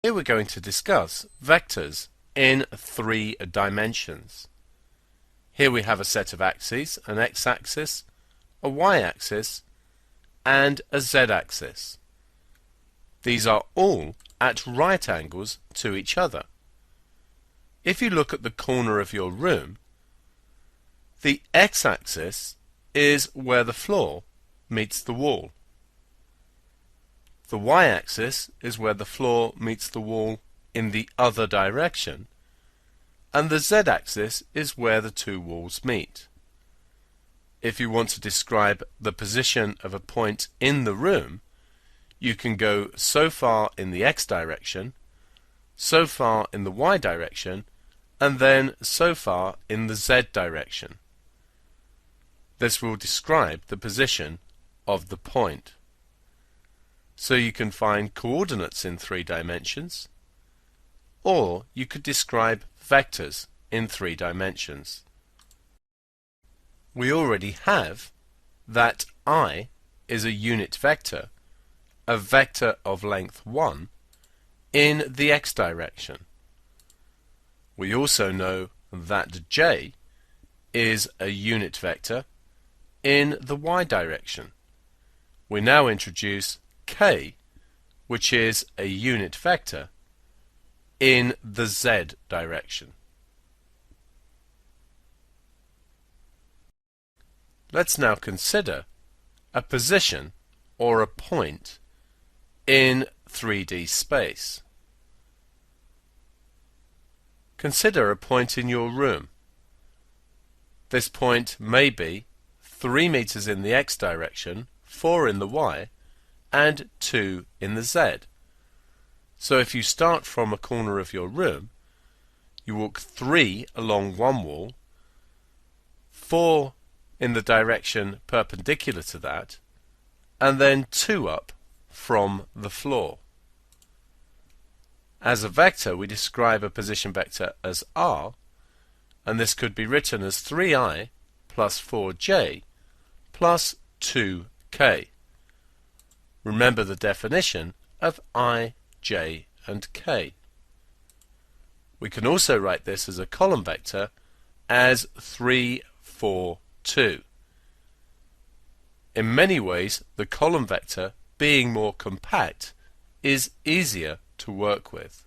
Here we're going to discuss vectors in 3 dimensions. Here we have a set of axes, an x-axis, a y-axis, and a z-axis. These are all at right angles to each other. If you look at the corner of your room, the x-axis is where the floor meets the wall. The y-axis is where the floor meets the wall in the other direction, and the z-axis is where the two walls meet. If you want to describe the position of a point in the room, you can go so far in the x direction, so far in the y direction, and then so far in the z direction. This will describe the position of the point. So you can find coordinates in 3 dimensions, or you could describe vectors in 3 dimensions. We already have that I is a unit vector, a vector of length 1, in the x direction. We also know that j is a unit vector in the y direction. We now introduce k, which is a unit vector in the z direction. Let's now consider a position or a point in 3D space. Consider a point in your room. This point may be 3 meters in the x direction, 4 in the y, and 2 in the z. So if you start from a corner of your room, you walk 3 along one wall, 4 in the direction perpendicular to that, and then 2 up from the floor. As a vector, we describe a position vector as r, and this could be written as 3i plus 4j plus 2k. Remember the definition of I, j, and k. We can also write this as a column vector as 3, 4, 2. In many ways, the column vector, being more compact, is easier to work with.